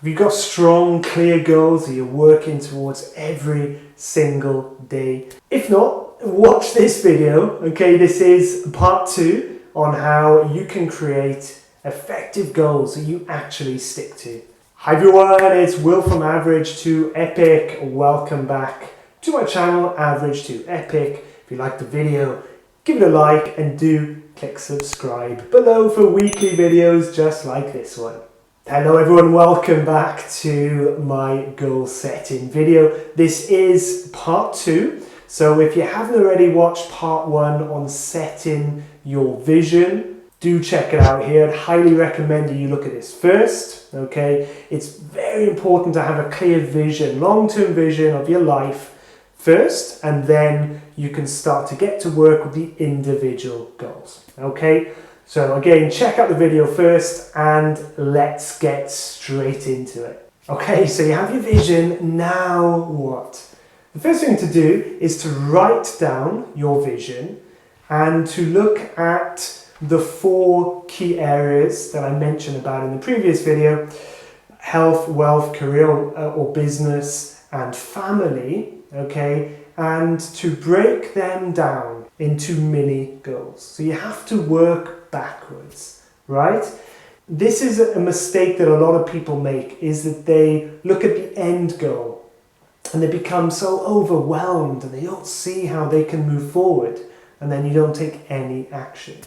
Have you got strong, clear goals that you're working towards every single day? If not, watch this video, okay? This is part 2 on how you can create effective goals that you actually stick to. Hi everyone, it's Will from Average to Epic. Welcome back to my channel, Average to Epic. If you liked the video, give it a like and do click subscribe below for weekly videos just like this one. Hello everyone, welcome back to my goal setting video. This is part 2. So if you haven't already watched part 1 on setting your vision, do check it out here. I'd highly recommend that you look at this first, okay? It's very important to have a clear vision, long-term vision of your life first, and then you can start to get to work with the individual goals, okay? So again, check out the video first and let's get straight into it. Okay, so you have your vision, now what? The first thing to do is to write down your vision and to look at the 4 key areas that I mentioned about in the previous video: health, wealth, career or business, and family, okay? And to break them down into mini goals. So you have to work backwards, right? This is a mistake that a lot of people make, is that they look at the end goal and they become so overwhelmed and they don't see how they can move forward, and then you don't take any action.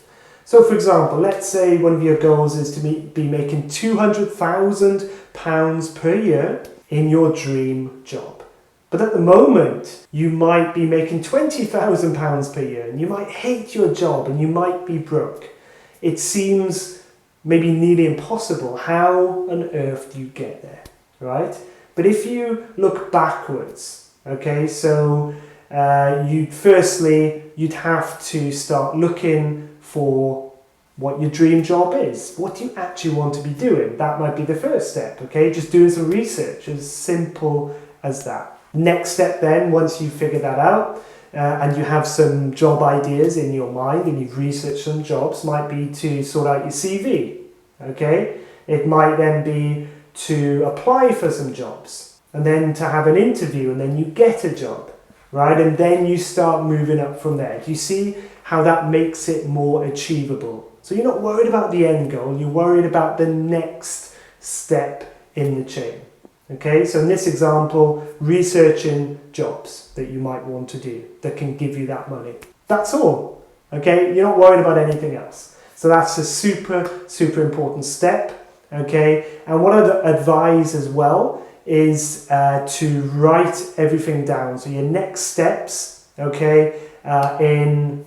So for example, let's say one of your goals is to be making £200,000 per year in your dream job. But at the moment, you might be making £20,000 per year and you might hate your job and you might be broke. It seems maybe nearly impossible. How on earth do you get there, right? But if you look backwards, okay, so you'd have to start looking for what your dream job is. What do you actually want to be doing? That might be the first step, okay? Just doing some research, as simple as that. Next step then, once you figure that out and you have some job ideas in your mind and you've researched some jobs, might be to sort out your CV, okay? It might then be to apply for some jobs and then to have an interview and then you get a job, right? And then you start moving up from there. Do you see how that makes it more achievable? So you're not worried about the end goal, you're worried about the next step in the chain. Okay, so in this example, researching jobs that you might want to do that can give you that money. That's all. Okay, you're not worried about anything else. So that's a super, super important step. Okay, and what I'd advise as well is to write everything down. So your next steps, okay, either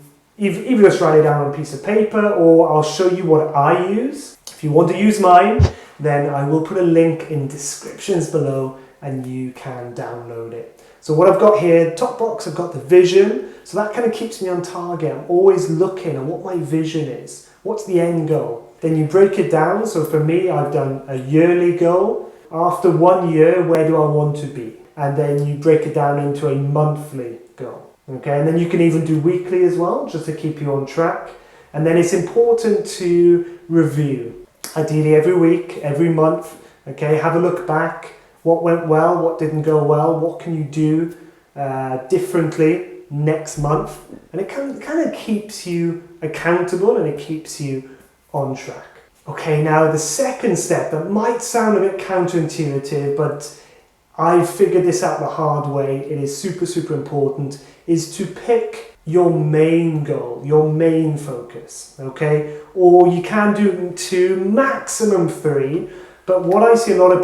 just write it down on a piece of paper, or I'll show you what I use. If you want to use mine, then I will put a link in descriptions below and you can download it. So what I've got here, top box, I've got the vision. So that kind of keeps me on target. I'm always looking at what my vision is. What's the end goal? Then you break it down. So for me, I've done a yearly goal. After 1 year, where do I want to be? And then you break it down into a monthly goal. Okay, and then you can even do weekly as well, just to keep you on track. And then it's important to review. Ideally every week, every month, okay, have a look back. What went well, what didn't go well, what can you do differently next month? And it kind of keeps you accountable and it keeps you on track. Okay, now the second step, that might sound a bit counterintuitive, but I figured this out the hard way. It is super, super important, is to pick your main goal, your main focus, okay? Or you can do 2, maximum 3, but what I see a lot of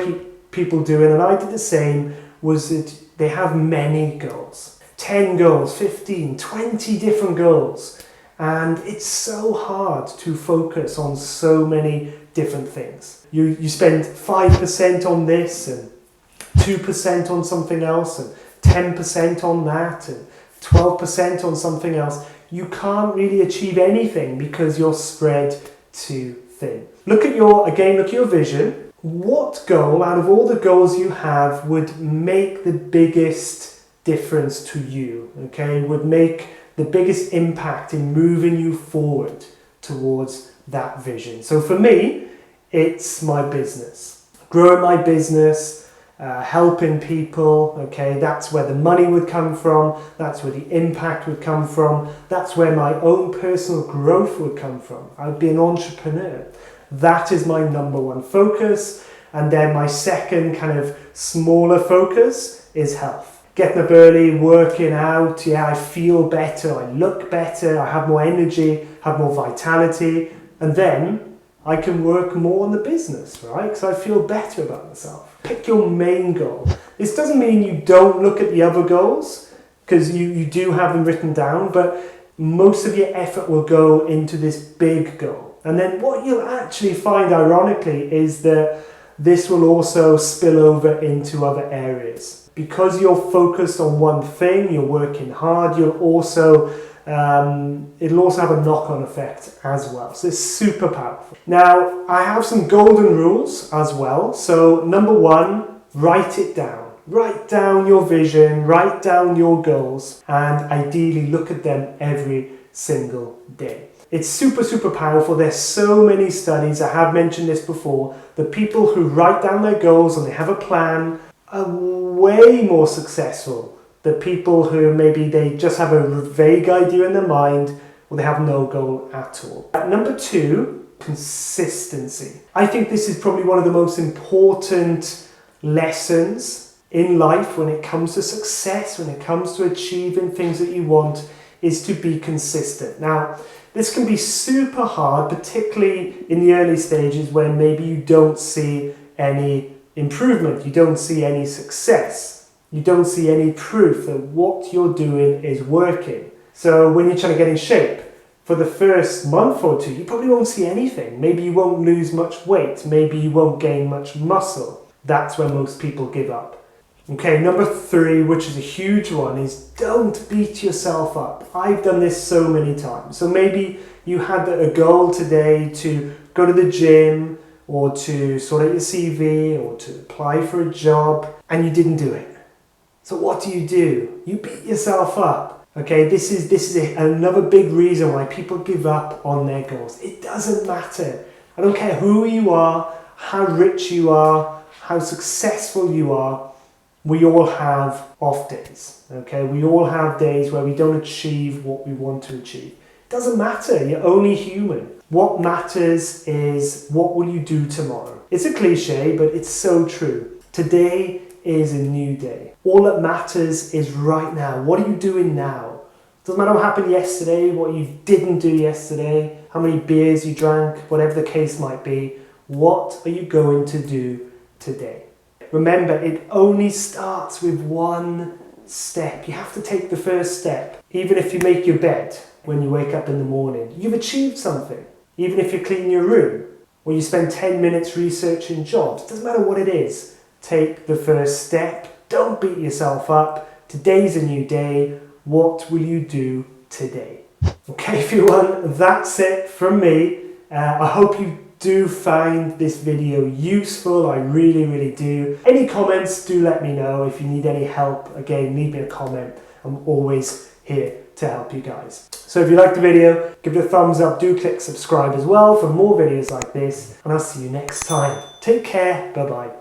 people doing, and I did the same, was that they have many goals. 10 goals, 15, 20 different goals. And it's so hard to focus on so many different things. You spend 5% on this and 2% on something else and 10% on that and 12% on something else. You can't really achieve anything because you're spread too thin. Look at your vision. What goal out of all the goals you have would make the biggest difference to you, okay? Would make the biggest impact in moving you forward towards that vision. So for me, it's my business. growing my business, helping people, okay, that's where the money would come from, that's where the impact would come from, that's where my own personal growth would come from. I would be an entrepreneur. That is my number one focus. And then my second kind of smaller focus is health. Getting up early, working out, yeah, I feel better, I look better, I have more energy, have more vitality, and then I can work more on the business, right? Because I feel better about myself. Pick your main goal. This doesn't mean you don't look at the other goals, because you do have them written down, but most of your effort will go into this big goal. And then what you'll actually find, ironically, is that this will also spill over into other areas. Because you're focused on one thing, you're working hard, it'll also have a knock-on effect as well. So it's super powerful. Now, I have some golden rules as well. So number one, write it down. Write down your vision, write down your goals, and ideally look at them every single day. It's super, super powerful. There's so many studies, I have mentioned this before, the people who write down their goals and they have a plan are way more successful than people who maybe they just have a vague idea in their mind or they have no goal at all. Number two, consistency. I think this is probably one of the most important lessons in life when it comes to success, when it comes to achieving things that you want, is to be consistent. Now, this can be super hard, particularly in the early stages when maybe you don't see any improvement, you don't see any success, you don't see any proof that what you're doing is working. So when you're trying to get in shape, for the first month or two, you probably won't see anything. Maybe you won't lose much weight, maybe you won't gain much muscle. That's when most people give up. Okay, number three, which is a huge one, is don't beat yourself up. I've done this so many times. So maybe you had a goal today to go to the gym, or to sort out your CV, or to apply for a job, and you didn't do it. So what do? You beat yourself up. Okay, this is another big reason why people give up on their goals. It doesn't matter. I don't care who you are, how rich you are, how successful you are. We all have off days. Okay, we all have days where we don't achieve what we want to achieve. It doesn't matter. You're only human. What matters is what will you do tomorrow? It's a cliche, but it's so true. Today is a new day. All that matters is right now. What are you doing now? Doesn't matter what happened yesterday, what you didn't do yesterday, how many beers you drank, whatever the case might be. What are you going to do today? Remember, it only starts with one step. You have to take the first step. Even if you make your bed when you wake up in the morning, you've achieved something. Even if you clean your room, or you spend 10 minutes researching jobs, doesn't matter what it is, take the first step. Don't beat yourself up. Today's a new day. What will you do today? Okay, everyone, that's it from me. I hope you do find this video useful. I really, really do. Any comments, do let me know. If you need any help, again, leave me a comment. I'm always here to help you guys. So if you liked the video, give it a thumbs up. Do click subscribe as well for more videos like this. And I'll see you next time. Take care. Bye-bye.